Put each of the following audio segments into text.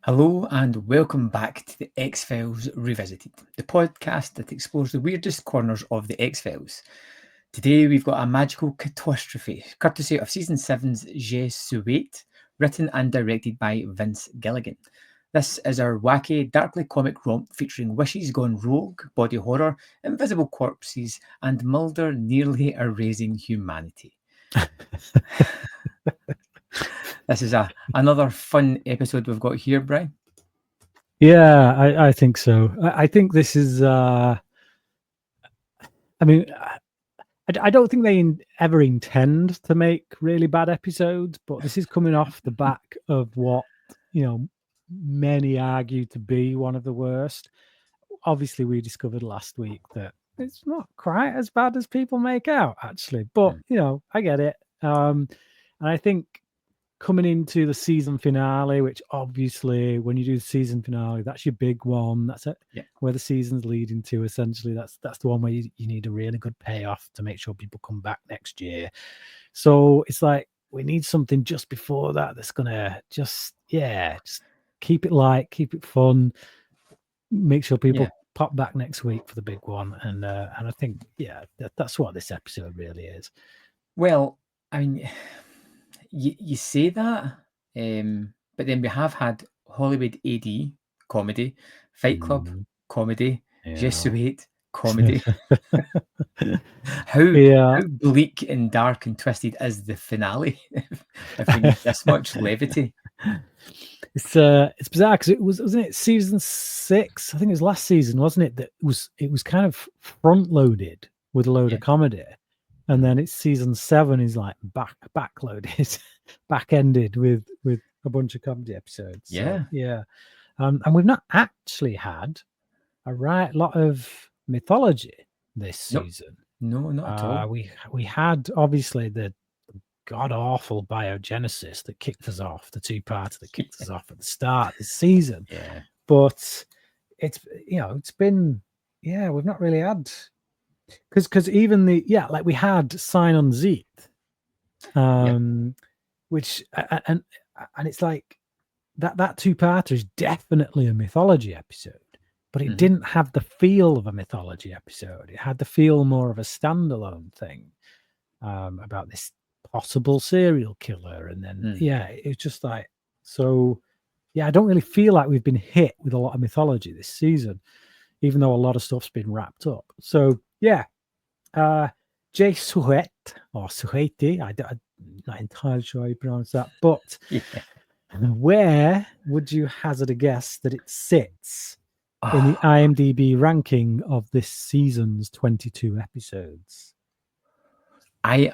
Hello and welcome back to the X-Files Revisited, the podcast that explores the weirdest corners of the X-Files. Today we've got a magical catastrophe, courtesy of Season 7's Je Souhaite, written and directed by Vince Gillian. This is our wacky, darkly comic romp featuring wishes gone rogue, body horror, invisible corpses, and Mulder nearly erasing humanity. This is another fun episode we've got here, Brian. Yeah, I think so. I think this is. I don't think they ever intend to make really bad episodes, but this is coming off the back of what many argue to be one of the worst. Obviously, we discovered last week that it's not quite as bad as people make out, actually. But I get it, and I think coming into the season finale, which obviously when you do the season finale, that's your big one. That's it. Yeah. Where the season's leading to, essentially. That's the one where you need a really good payoff to make sure people come back next year. So it's like we need something just before that that's gonna just keep it light, keep it fun, make sure people pop back next week for the big one. And I think that's what this episode really is. Well, I mean, you say that, but then we have had Hollywood AD comedy, Fight Club comedy, Je Souhaite comedy. How bleak and dark and twisted is the finale if we need this much levity? It's bizarre because wasn't it season 6? I think it was last season, wasn't it? That it was kind of front loaded with a load of comedy, and then it's season 7 is like back loaded, back ended with a bunch of comedy episodes. So, and we've not actually had a right lot of mythology this season. No, not at all. We had obviously the god awful biogenesis that kicked us off, the 2-parter that kicked us off at the start of this season. Yeah. But it's been we've not really had because even like we had Sign on Zeet, which and it's like that 2-parter is definitely a mythology episode, but it didn't have the feel of a mythology episode. It had the feel more of a standalone thing about this possible serial killer, and then it's just like so. Yeah, I don't really feel like we've been hit with a lot of mythology this season, even though a lot of stuff's been wrapped up. So Je Souhaite or Souhaite, I'm not entirely sure how you pronounce that, but where would you hazard a guess that it sits in the IMDb ranking of this season's 22 episodes? I'm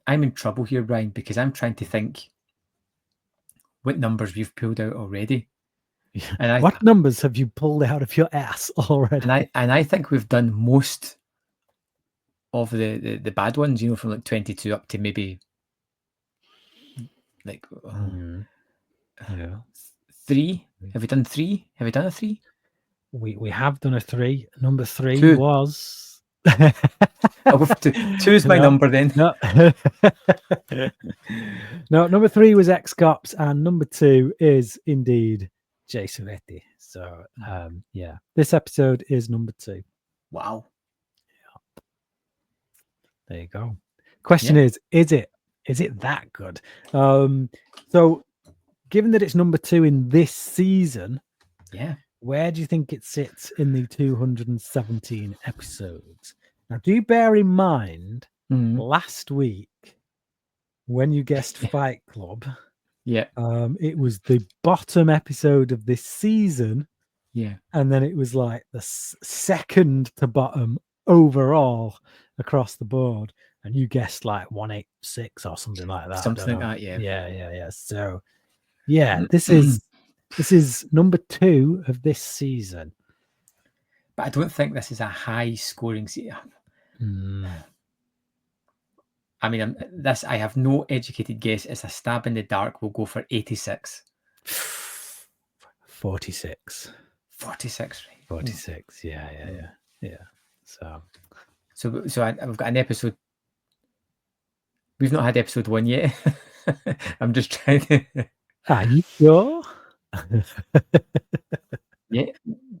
in trouble here, Brian, because I'm trying to think what numbers we've pulled out already. And what numbers have you pulled out of your ass already? And I think we've done most of the bad ones, from like 22 up to maybe like 3. Have we done 3? Have we done a 3? We have done a 3. Number 3 was 2 is my number then. No, number 3 was X-Cops, and number 2 is indeed Je Souhaite. So this episode is number 2. Wow. There you go. Question is it that good? So given that it's number 2 in this season, where do you think it sits in the 217 episodes? Now, do bear in mind last week when you guessed Fight Club, it was the bottom episode of this season, and then it was like the second to bottom overall across the board, and you guessed like 186 or something like that. Something like that, yeah. So, this is number 2 of this season. But I don't think this is a high scoring season. I mean, I have no educated guess. It's a stab in the dark. We'll go for 86. 46. 46. 46. Yeah. So I've got an episode. We've not had episode 1 yet. I'm just trying to. Are you sure? Yeah.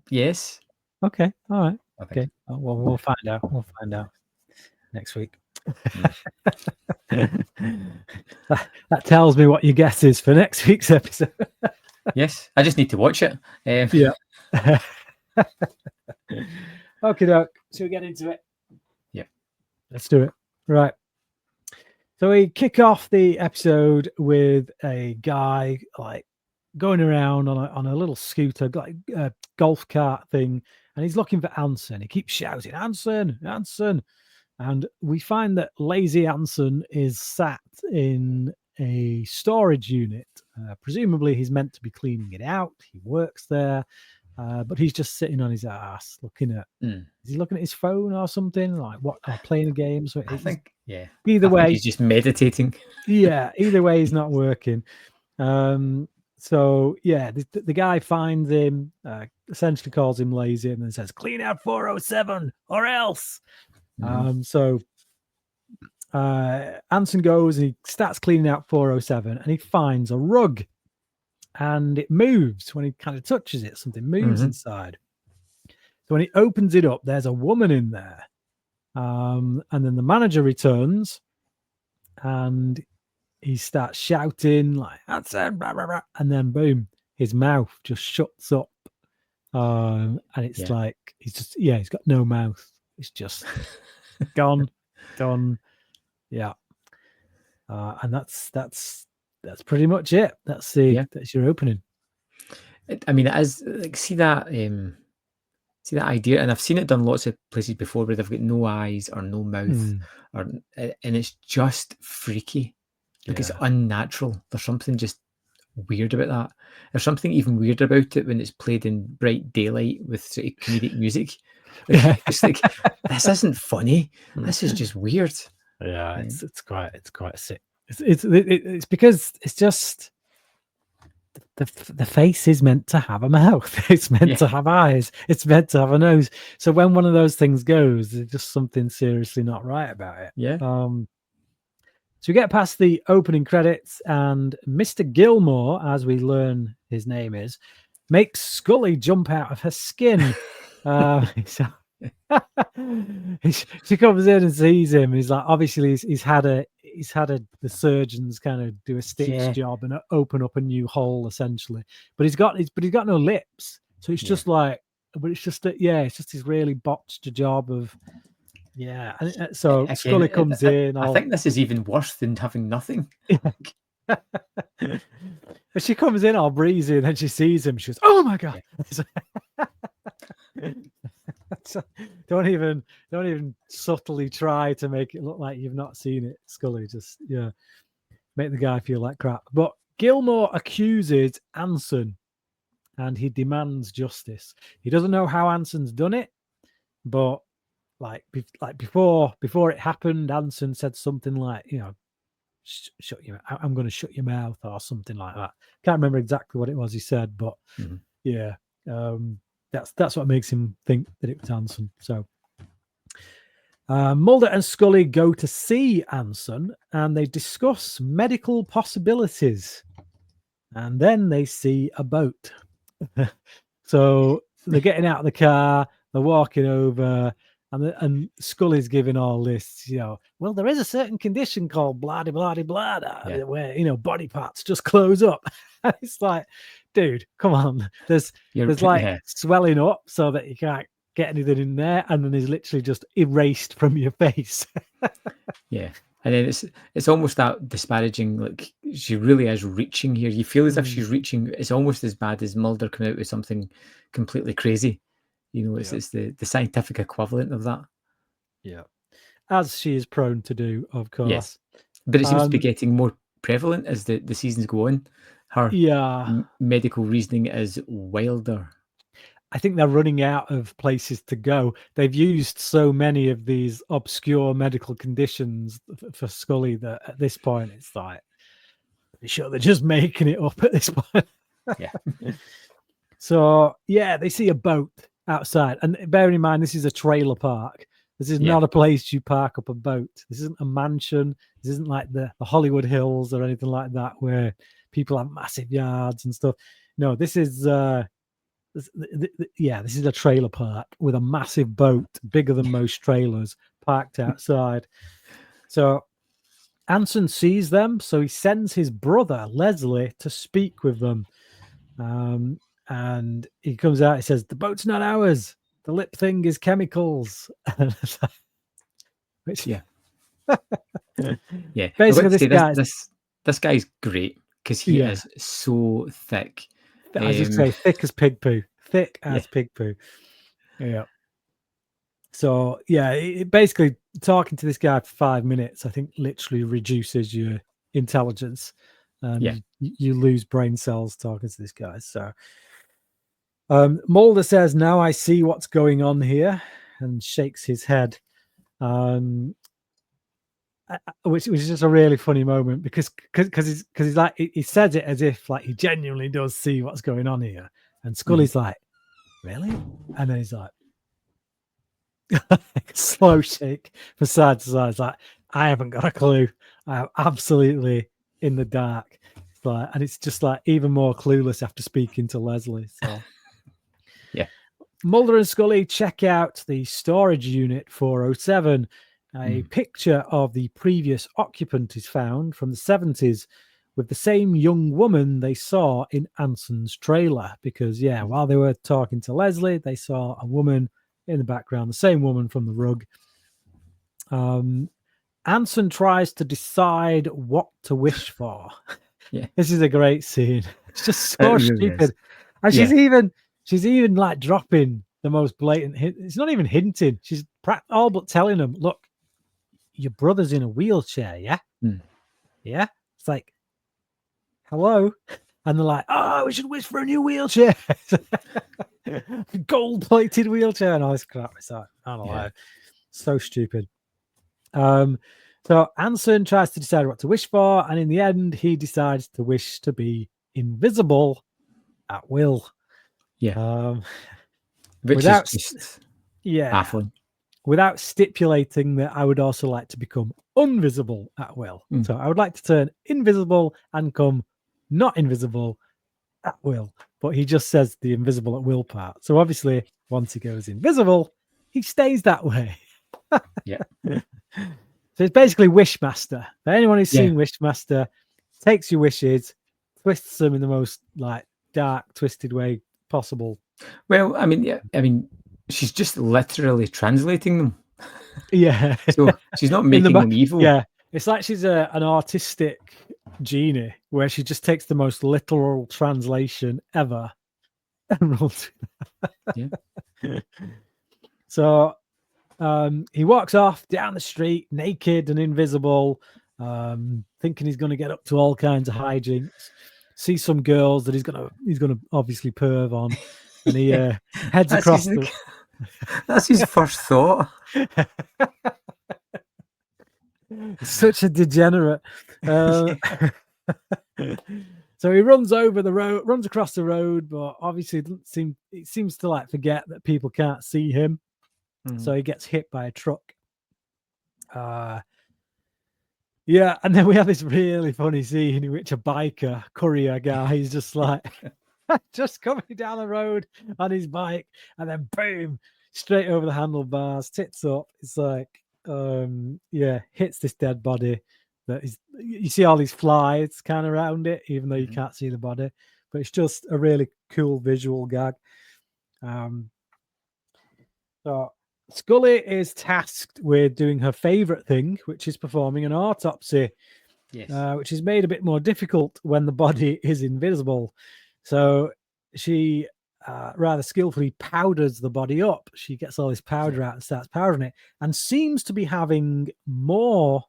Yes. Okay. All right. I think Okay. so. Well, we'll find out. We'll find out next week. That tells me what your guess is for next week's episode. Yes, I just need to watch it. Yeah. Okay, doke. Should we get into it? Yeah. Let's do it. Right. So we kick off the episode with a guy like going around on a little scooter, like a golf cart thing, and he's looking for Anson. He keeps shouting, "Anson, Anson!" And we find that lazy Anson is sat in a storage unit. Presumably, he's meant to be cleaning it out. He works there, but he's just sitting on his ass, looking at. Is he looking at his phone or something? Like what? Or playing a game? So I think, yeah. Either way, he's just meditating. Yeah. Either way, he's not working. So yeah, the guy finds him, essentially calls him lazy, and then says, "Clean out 407 or else." So Anson goes and he starts cleaning out 407, and he finds a rug, and it moves when he kind of touches it. Something moves inside. So when he opens it up, there's a woman in there, and then the manager returns, and he starts shouting like "Anson," blah, blah, blah, and then boom, his mouth just shuts up, and it's like he's got no mouth. It's just gone, done. Yeah. And that's pretty much it. That's your opening. I mean, it is like see that idea, and I've seen it done lots of places before where they've got no eyes or no mouth, and it's just freaky. Like it's unnatural. There's something just weird about that. There's something even weird about it when it's played in bright daylight with sort of comedic music. It's like this isn't funny. This is just weird. Yeah, it's quite sick. It's because it's just the face is meant to have a mouth. It's meant to have eyes. It's meant to have a nose. So when one of those things goes, there's just something seriously not right about it. Yeah. So we get past the opening credits, and Mr. Gilmore, as we learn his name is, makes Scully jump out of her skin. She comes in and sees him. He's like, obviously, he's had the surgeons kind of do a stitch job and open up a new hole essentially. But he's got no lips, so it's just like, but it's just it's just his really botched job of. Yeah, and so again, Scully comes in. I think this is even worse than having nothing. But she comes in all breezy, and then she sees him. She goes, "Oh my god!" So don't even subtly try to make it look like you've not seen it, Scully. Just make the guy feel like crap. But Gilmore accuses Anson, and he demands justice. He doesn't know how Anson's done it, but. Like before it happened, Anson said something like, shut your. I'm going to shut your mouth or something like that. Can't remember exactly what it was he said, but that's what makes him think that it was Anson. So Mulder and Scully go to see Anson, and they discuss medical possibilities, and then they see a boat. So they're getting out of the car, they're walking over. And Scully's giving all this, well, there is a certain condition called blah-de-blah-de-blah, where, body parts just close up. And it's like, dude, come on. There's swelling up so that you can't get anything in there. And then it's literally just erased from your face. Yeah. And then it's almost that disparaging, like she really is reaching here. You feel as if she's reaching. It's almost as bad as Mulder coming out with something completely crazy. It's the scientific equivalent of that. Yeah. As she is prone to do, of course. Yes. But it seems to be getting more prevalent as the seasons go on. Her medical reasoning is wilder. I think they're running out of places to go. They've used so many of these obscure medical conditions for Scully that at this point it's like, sure, they're just making it up at this point. Yeah. So, they see a boat outside, and bearing in mind this is a trailer park. This is not a place you park up a boat. This isn't a mansion. This isn't like the Hollywood Hills or anything like that where people have massive yards and stuff. No, this is this is a trailer park with a massive boat, bigger than most trailers, parked outside. So Anson sees them, so he sends his brother Leslie to speak with them. And he comes out, he says, "The boat's not ours. The lip thing is chemicals." Which, yeah. Basically, this guy's great because he is so thick. As you say, thick as pig poo. Thick as pig poo. Yeah. So basically talking to this guy for 5 minutes, I think, literally reduces your intelligence, and you lose brain cells talking to this guy. So Mulder says, "Now I see what's going on here," and shakes his head, which is just a really funny moment because he's like, he says it as if like he genuinely does see what's going on here, and Scully's like, "Really?" And then he's like, slow shake from side to side. It's like, I haven't got a clue. I am absolutely in the dark. It's like, and it's just like even more clueless after speaking to Leslie. So Mulder and Scully check out the storage unit 407. A picture of the previous occupant is found from the 70s with the same young woman they saw in Anson's trailer. Because while they were talking to Leslie, they saw a woman in the background, the same woman from the rug. Anson tries to decide what to wish for. This is a great scene. It's just so really stupid. Is. And she's even like dropping the most blatant hint. It's not even hinting. She's all but telling him, "Look, your brother's in a wheelchair, yeah? Yeah?" It's like, hello? And they're like, "Oh, we should wish for a new wheelchair." Gold-plated wheelchair and all this crap. It's like, I don't know. So stupid. So Anson tries to decide what to wish for, and in the end, he decides to wish to be invisible at will. Which is just baffling. Without stipulating that I would also like to become invisible at will. So I would like to turn invisible and come not invisible at will. But he just says the invisible at will part. So obviously, once he goes invisible, he stays that way. So it's basically Wishmaster. For anyone who's seen Wishmaster, takes your wishes, twists them in the most like dark, twisted way possible. Well, I mean, she's just literally translating them. So she's not making them evil. Yeah. It's like she's an artistic genie where she just takes the most literal translation ever and rolls it. So he walks off down the street naked and invisible, thinking he's going to get up to all kinds of hijinks. Sees some girls that he's gonna obviously perv on, and he heads across. That's his first thought. Such a degenerate. So he runs across the road, but obviously it seems to like forget that people can't see him. So he gets hit by a truck. And then we have this really funny scene in which a biker courier guy is just like just coming down the road on his bike, and then boom, straight over the handlebars, tits up. It's like hits this dead body that is, you see all these flies kind of around it, even though you can't see the body, but it's just a really cool visual gag. So Scully is tasked with doing her favorite thing, which is performing an autopsy, which is made a bit more difficult when the body is invisible. So she rather skillfully powders the body up. She gets all this powder out and starts powdering it, and seems to be having more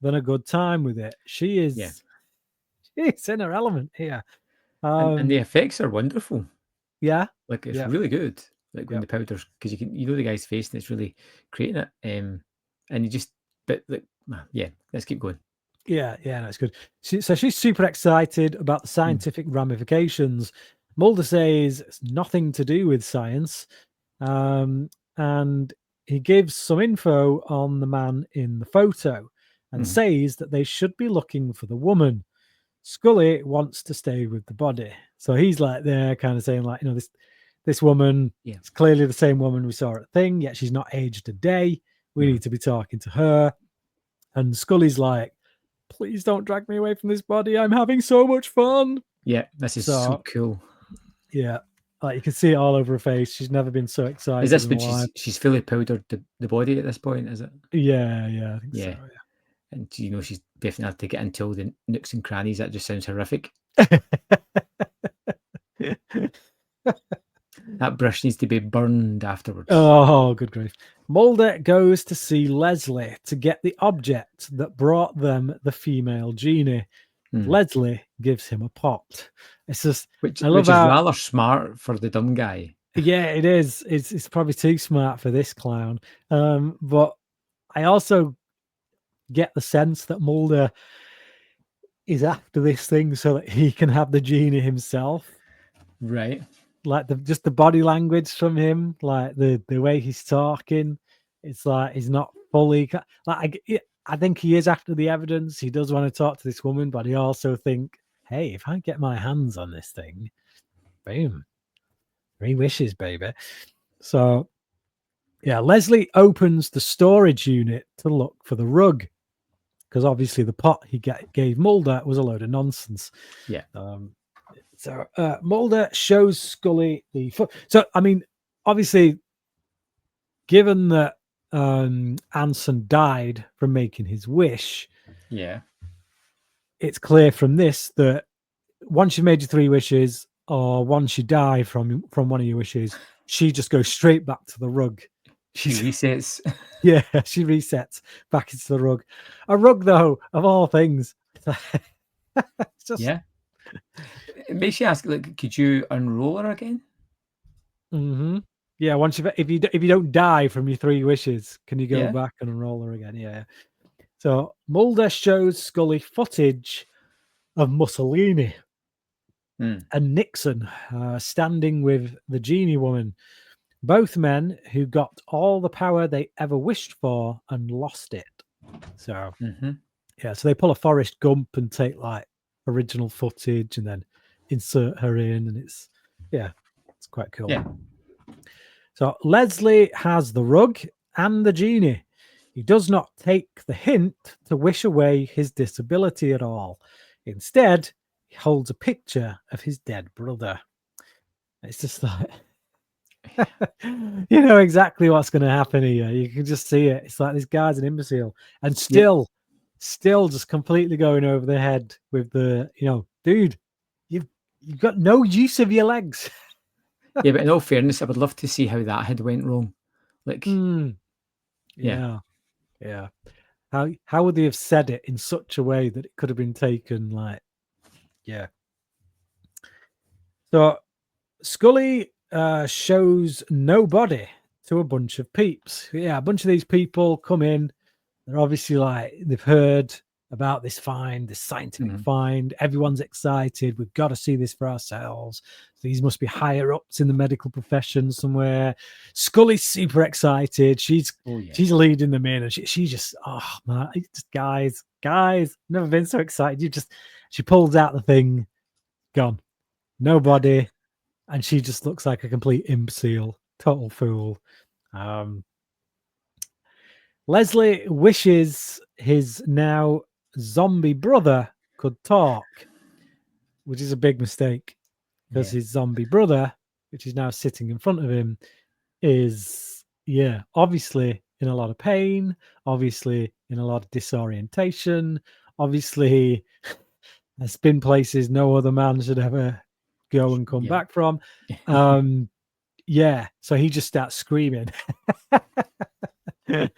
than a good time with it. She's in her element here. And the effects are wonderful. Like it's really good. Like when the powders, because you know the guy's face and it's really creating it. And you just, let's keep going. No, it's good. So she's super excited about the scientific ramifications. Mulder says it's nothing to do with science. And he gives some info on the man in the photo and says that they should be looking for the woman. Scully wants to stay with the body. So he's like there kind of saying like, this woman, it's clearly the same woman we saw at Thing, yet she's not aged a day. We need to be talking to her. And Scully's like, please don't drag me away from this body. I'm having so much fun. Yeah, this is so cool. Yeah. Like you can see it all over her face. She's never been so excited. Is this when she's fully powdered the body at this point, is it? Yeah, I think so, yeah. And she's definitely have to get into all the nooks and crannies. That just sounds horrific. That brush needs to be burned afterwards. Oh, good grief. Mulder goes to see Leslie to get the object that brought them the female genie. Leslie gives him a pot. It's just which is rather smart for the dumb guy. Yeah, it is. It's probably too smart for this clown. But I also get the sense that Mulder is after this thing so that he can have the genie himself. Right. Like just the body language from him, like the way he's talking, it's like he's not fully like. I think he is after the evidence. He does want to talk to this woman, but he also think, hey, if I get my hands on this thing, boom, 3 wishes, baby. So, yeah, Leslie opens the storage unit to look for the rug because obviously the pot he gave Mulder was a load of nonsense. Yeah. So Mulder shows Scully the foot. So, I mean, obviously, given that Anson died from making his wish, it's clear from this that once you've made your 3 wishes, or once you die from one of your wishes, she just goes straight back to the rug. She resets. Yeah, she resets back into the rug. A rug, though, of all things. It's just... Yeah. It makes you ask, like, could you unroll her again? Mm-hmm. Yeah, once if you don't die from your 3 wishes, can you go back and unroll her again? Yeah. So Mulder shows Scully footage of Mussolini and Nixon standing with the genie woman, both men who got all the power they ever wished for and lost it. So so they pull a Forrest Gump and take like original footage and then insert her in, and it's quite cool. Yeah. So Leslie has the rug and the genie. He does not take the hint to wish away his disability at all. Instead, he holds a picture of his dead brother. It's just like, you know exactly what's going to happen here. You can just see it. It's like this guy's an imbecile, and still just completely going over the head with the, dude, you've got no use of your legs. Yeah, but in all fairness, I would love to see how that had went wrong. Like, yeah. How would they have said it in such a way that it could have been taken like, So Scully shows no body to a bunch of peeps. Yeah, a bunch of these people come in. They're obviously like, they've heard about this find, this scientific find. Everyone's excited. We've got to see this for ourselves. These must be higher ups in the medical profession somewhere. Scully's super excited. She's leading them in, and she just, oh man, just guys, never been so excited. She pulls out the thing, gone, nobody, and she just looks like a complete imbecile, total fool. Leslie wishes his now zombie brother could talk, which is a big mistake because his zombie brother, which is now sitting in front of him, is obviously in a lot of pain, obviously in a lot of disorientation, obviously has been places no other man should ever go and come back from. So he just starts screaming. Did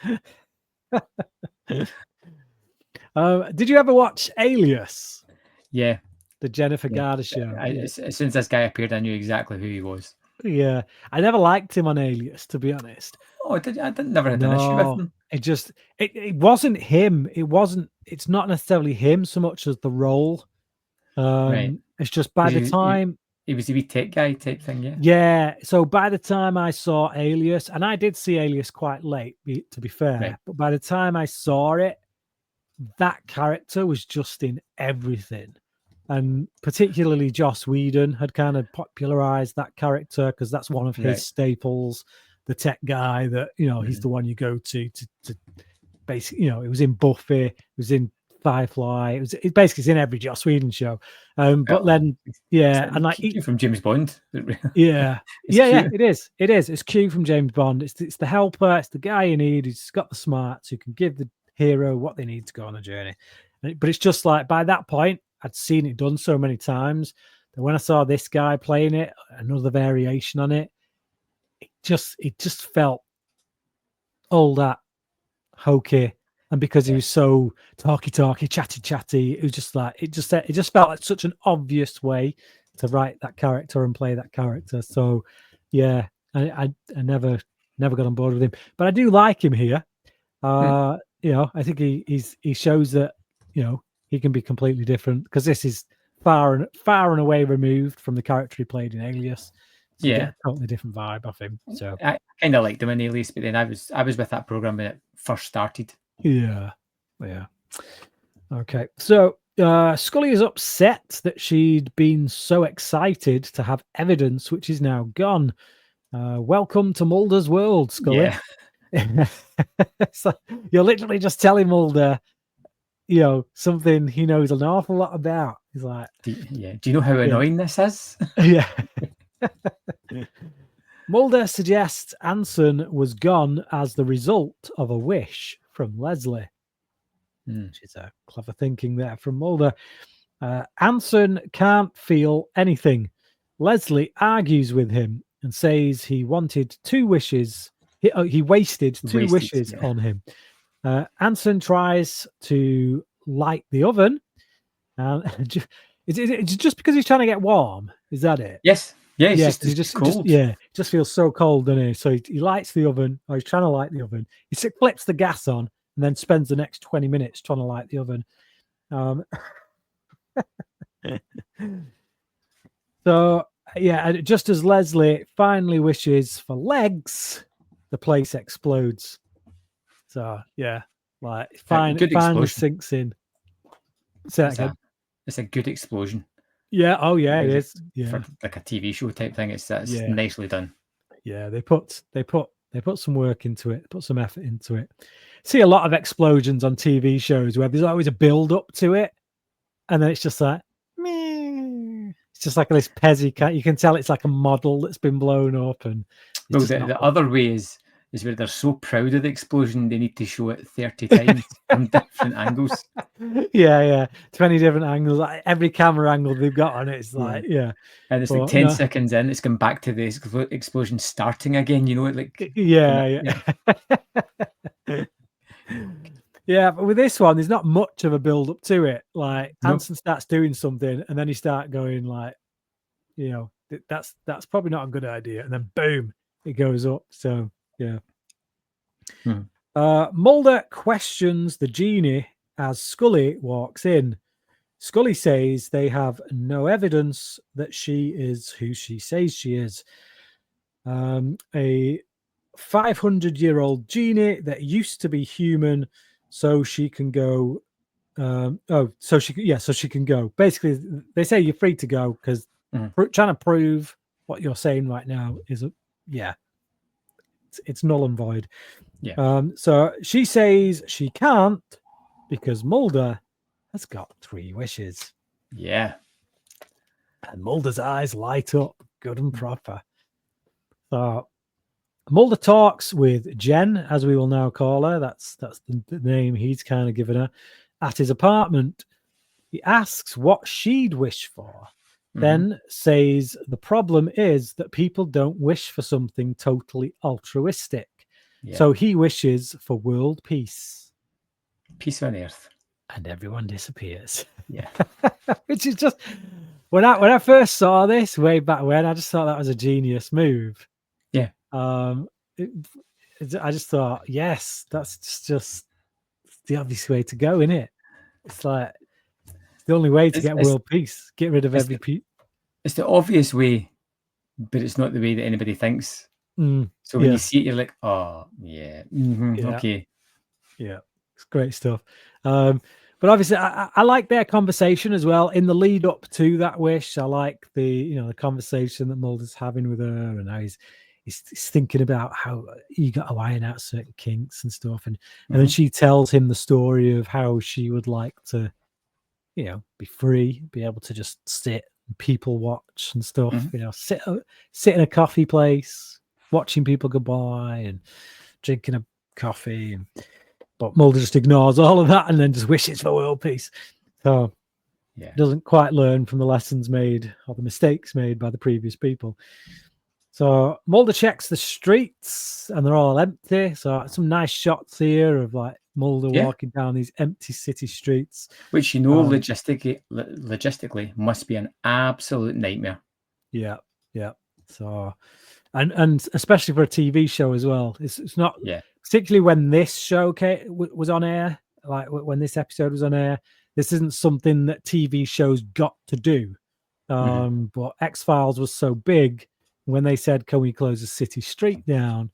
you ever watch Alias? Yeah. The Jennifer Garner show. As soon as this guy appeared, I knew exactly who he was. Yeah. I never liked him on Alias, to be honest. Oh, I never had an issue with him. It wasn't him. It's not necessarily him so much as the role. Right. It's just by the time... He was a wee tech guy type thing, yeah? Yeah. So by the time I saw Alias, and I did see Alias quite late, to be fair, but by the time I saw it, that character was just in everything. and particularly Joss Whedon had kind of popularized that character because that's one of his staples. The tech guy that he's the one you go to basically. It was in Buffy, it was in Firefly. It basically is in every Joss Whedon show. But then, and like Q from James Bond. It is. It's Q from James Bond. It's the helper. It's the guy you need. He's got the smarts who can give the hero what they need to go on a journey. But it's just like by that point, I'd seen it done so many times that when I saw this guy playing it, another variation on it, it just felt all that hokey. And because he was so talky, chatty, it was just like it just felt like such an obvious way to write that character and play that character. So I never got on board with him, but I do like him here. I think he shows that he can be completely different because this is far and away removed from the character he played in Alias. So you get a totally different vibe off him. So I kind of liked him in Alias, but then I was with that program when it first started. Yeah. Okay. So Scully is upset that she'd been so excited to have evidence which is now gone. Welcome to Mulder's world, Scully. Yeah. So you're literally just telling Mulder, something he knows an awful lot about. He's like, do you know how annoying this is? Yeah. Mulder suggests Anson was gone as the result of a wish from Leslie. Which is a clever thinking there from Mulder. Anson can't feel anything. Leslie argues with him and says he wanted 2 wishes. He wasted 2 wishes on him. Anson tries to light the oven. Is it just because he's trying to get warm? Is that it? Yes. Yeah, it's just cold. Just feels so cold, doesn't he? So he lights the oven, or he's trying to light the oven. He flips the gas on and then spends the next 20 minutes trying to light the oven. So, just as Leslie finally wishes for legs, the place explodes. So, finally sinks in. It's a good explosion. Yeah. Oh, yeah, it is. Yeah. For like a TV show type thing, it's nicely done. Yeah, they put some work into it, put some effort into it. See a lot of explosions on TV shows where there's always a build up to it, and then it's just like, meh. It's just like this Pezzy cat. You can tell it's like a model that's been blown up. And the other way is where they're so proud of the explosion they need to show it 30 times from different angles. 20 different angles. Like every camera angle they've got on it, it's like and it's like 10 seconds in, it's going back to the explosion starting again. But with this one, there's not much of a build up to it. Like Anson starts doing something, and then he start going like, that's probably not a good idea, and then boom, it goes up. So Mulder questions the genie as Scully walks in. Scully says they have no evidence that she is who she says she is. A 500-year-old genie that used to be human, so she can go. So she can go. Basically, they say you're free to go because trying to prove what you're saying right now is it's null and void. So she says she can't because Mulder has got 3 wishes. Yeah. And Mulder's eyes light up good and proper. So Mulder talks with Jen, as we will now call her. That's the name he's kind of given her, at his apartment. He asks what she'd wish for, then says the problem is that people don't wish for something totally altruistic. So he wishes for world peace. Peace on earth. And everyone disappears. Yeah. Which is just, when I first saw this way back when, I just thought that was a genius move. Yeah. I just thought, yes, that's just the obvious way to go, isn't it? It's like, it's the only way to get world peace. Get rid of every peace. It's the obvious way, but it's not the way that anybody thinks. So when you see it, you're like, oh, okay. Yeah, it's great stuff. But obviously, I like their conversation as well in the lead up to that wish. I like the conversation that Mulder's having with her, and how he's thinking about how you got to iron out certain kinks and stuff, and then she tells him the story of how she would like to, be free, be able to just sit and people watch and stuff. Sit in a coffee place, watching people go by and drinking a coffee but Mulder just ignores all of that and then just wishes for world peace. So doesn't quite learn from the lessons made or the mistakes made by the previous people. So Mulder checks the streets and they're all empty. So some nice shots here of like Mulder walking down these empty city streets. Which, logistically must be an absolute nightmare. Yeah. So, and especially for a TV show as well. It's not... Particularly when this show was on air, like when this episode was on air, this isn't something that TV shows got to do. But X-Files was so big, when they said, can we close a city street down?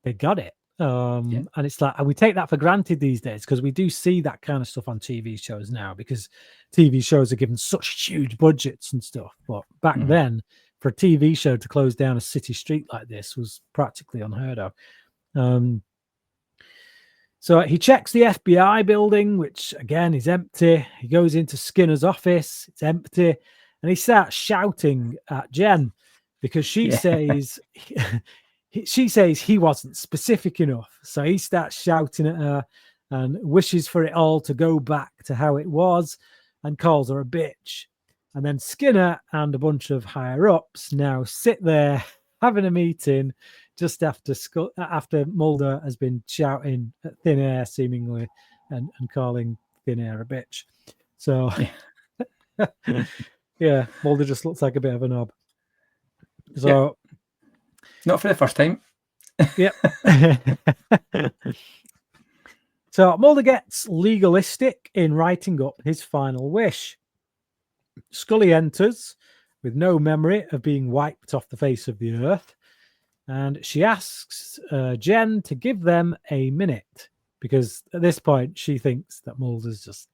They got it. And it's like, and we take that for granted these days because we do see that kind of stuff on TV shows now because TV shows are given such huge budgets and stuff. But back then, for a TV show to close down a city street like this was practically unheard of. So he checks the FBI building, which again is empty. He goes into Skinner's office, it's empty, and he starts shouting at Jen because she says he wasn't specific enough. So he starts shouting at her and wishes for it all to go back to how it was and calls her a bitch. And then Skinner and a bunch of higher ups now sit there having a meeting just after Mulder has been shouting at thin air, seemingly, and calling thin air a bitch. So, Mulder just looks like a bit of a knob. So, not for the first time. Yep. So Mulder gets legalistic in writing up his final wish. Scully enters with no memory of being wiped off the face of the earth. And she asks Jen to give them a minute because at this point she thinks that Mulder's just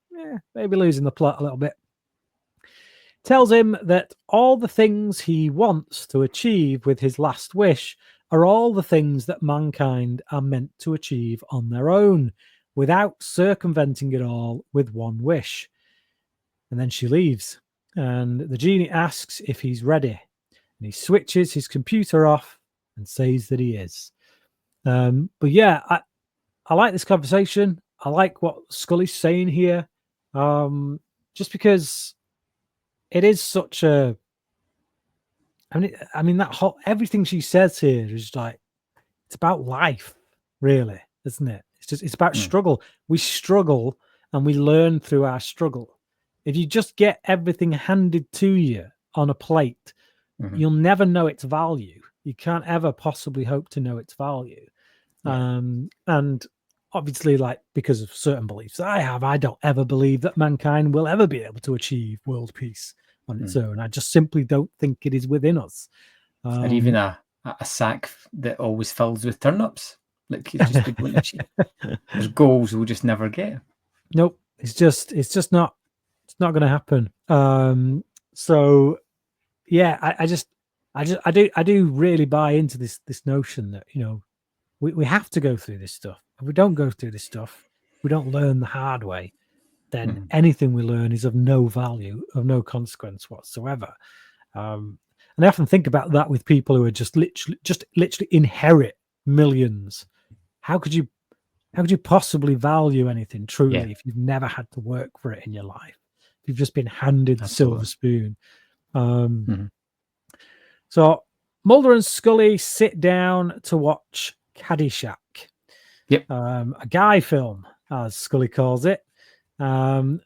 maybe losing the plot a little bit. Tells him that all the things he wants to achieve with his last wish are all the things that mankind are meant to achieve on their own without circumventing it all with one wish. And then she leaves and the genie asks if he's ready and he switches his computer off and says that he is. But yeah, I like this conversation. I like what Scully's saying here. Just because it is such a... I mean that whole... Everything she says here is like... It's about life, really, isn't it? It's about struggle. We struggle and we learn through our struggle. If you just get everything handed to you on a plate, you'll never know its value. You can't ever possibly hope to know its value. And obviously, like, because of certain beliefs I have, I don't ever believe that mankind will ever be able to achieve world peace on its own. I just simply don't think it is within us. Or even a sack that always fills with turnips. Like, you just wouldn't achieve. There's goals we'll just never get. Nope. It's just not going to happen. So yeah, I do really buy into this notion that, we have to go through this stuff. If we don't go through this stuff, we don't learn the hard way, then anything we learn is of no value, of no consequence whatsoever. And I often think about that with people who are just literally inherit millions. How could you possibly value anything truly if you've never had to work for it in your life? If you've just been handed the silver spoon. So Mulder and Scully sit down to watch Caddyshack. Yep. A guy film, as Scully calls it. And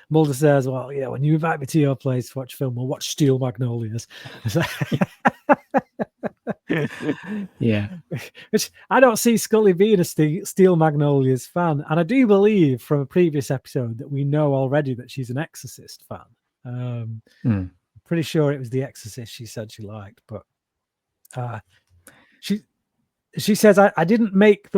Mulder says, well, yeah, when you invite me to your place to watch film, we'll watch Steel Magnolias. Yeah. Which I don't see Scully being a Steel Magnolias fan. And I do believe from a previous episode that we know already that she's an Exorcist fan. Pretty sure it was The Exorcist she said she liked, but she says, I didn't make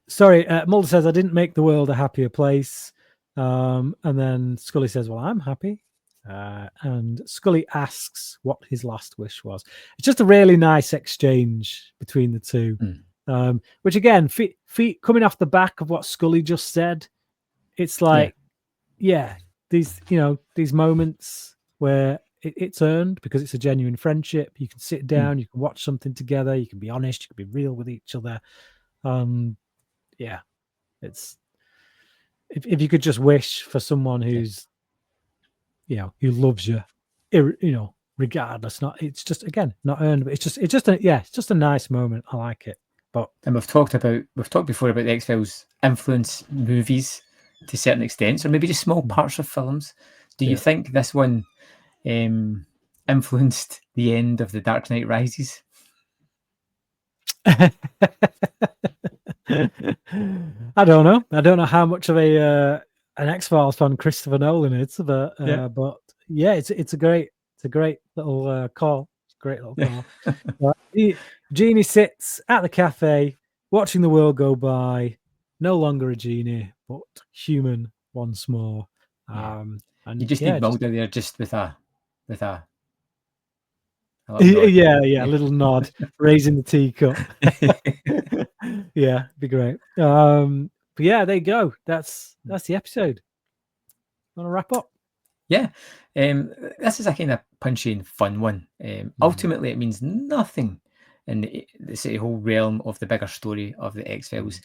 sorry, Mulder says, I didn't make the world a happier place. And then Scully says, well, I'm happy. And Scully asks what his last wish was. It's just a really nice exchange between the two. Which again, feet coming off the back of what Scully just said, it's like, these moments where it's earned because it's a genuine friendship. You can sit down, you can watch something together, you can be honest, you can be real with each other. It's if you could just wish for someone who's who loves you, regardless. It's just, again, not earned, but it's just a nice moment. I like it. And we've talked before about the X-Files influence movies to certain extents, or maybe just small parts of films. Do you think this one influenced the end of The Dark Knight Rises? I don't know. I don't know how much of an X-Files fan Christopher Nolan is, but it's a great little call. It's a great little call. Genie sits at the cafe, watching the world go by. No longer a genie, but human once more. And you just need Mulder there, just with a little nod, raising the teacup. Be great. But there you go. That's the episode. Want to wrap up? This is a kind of punchy and fun one. Ultimately, it means nothing in the whole realm of the bigger story of the X-Files.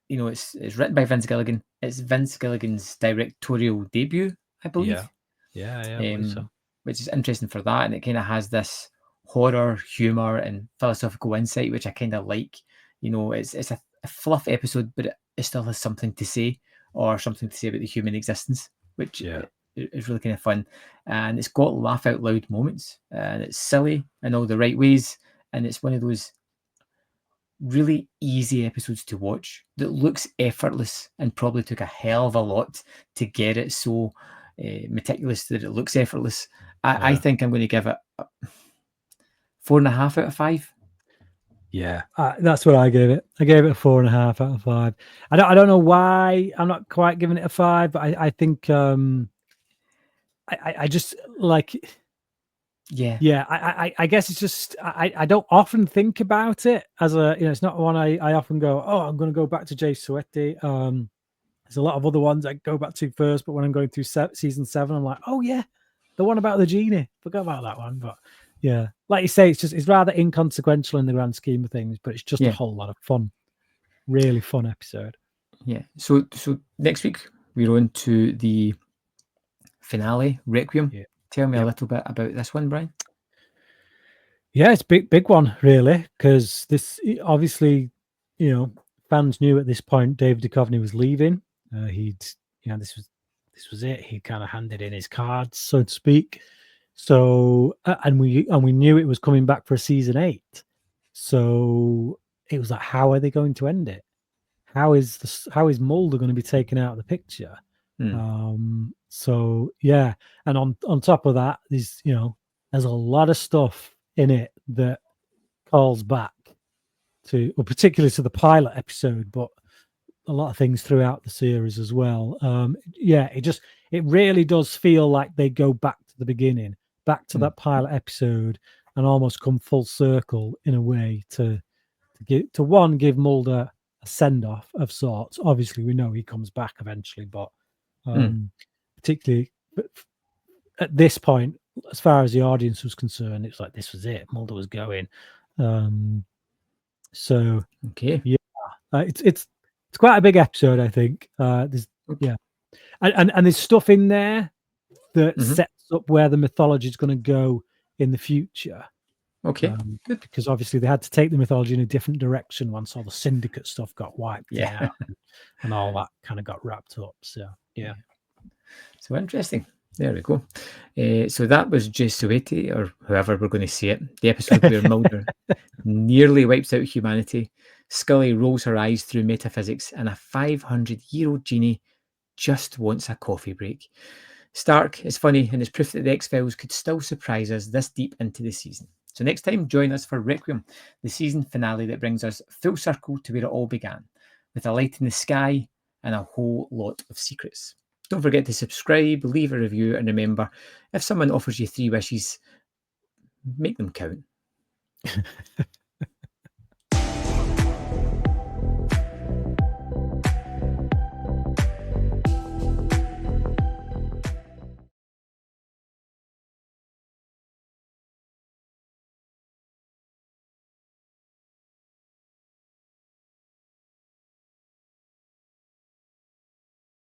It's written by Vince Gilligan. It's Vince Gilligan's directorial debut, I believe. I believe so. Which is interesting for that, and it kind of has this horror, humor, and philosophical insight, which I kind of like. It's a fluff episode, but it still has something to say, or something to say about the human existence, which is really kind of fun. And it's got laugh out loud moments, and it's silly in all the right ways, and it's one of those really easy episodes to watch that looks effortless and probably took a hell of a lot to get it so meticulous that it looks effortless. I think I'm going to give it 4.5 out of 5. That's what I gave it. I gave it a 4.5 out of 5. I don't know why I'm not quite giving it a 5, but I think I just like. I guess it's just I don't often think about it as it's not one I often go, I'm going to go back to Je Souhaite. There's a lot of other ones I go back to first, but when I'm going through season 7, I'm like, the one about the genie, forgot about that one. But like you say, it's rather inconsequential in the grand scheme of things, but it's just a whole lot of fun, really fun episode. So next week we're on to the finale, Requiem. Tell me a little bit about this one, Brian. It's big one, really, because this obviously, fans knew at this point David Duchovny was leaving. This was it. He kind of handed in his cards, so to speak. So and we knew it was coming back for season 8. So it was like, how are they going to end it? How is Mulder going to be taken out of the picture? So and on top of that, there's a lot of stuff in it that calls back to, well, particularly to the pilot episode, but a lot of things throughout the series as well. It really does feel like they go back to the beginning, back to that pilot episode, and almost come full circle in a way to give Mulder a send-off of sorts. Obviously, we know he comes back eventually, but particularly at this point, as far as the audience was concerned, it's like this was it. Mulder was going. It's quite a big episode, I think. And there's stuff in there that sets up where the mythology is going to go in the future. Good. Because obviously they had to take the mythology in a different direction once all the syndicate stuff got wiped out and all that kind of got wrapped up. So so interesting. There we go. So that was Je Souhaite, or however we're going to say it, the episode where Mulder nearly wipes out humanity. Scully rolls her eyes through metaphysics, and a 500-year-old genie just wants a coffee break. Stark is funny, and it's proof that the X-Files could still surprise us this deep into the season. So next time, join us for Requiem, the season finale that brings us full circle to where it all began, with a light in the sky and a whole lot of secrets. Don't forget to subscribe, leave a review, and remember, if someone offers you 3 wishes, make them count.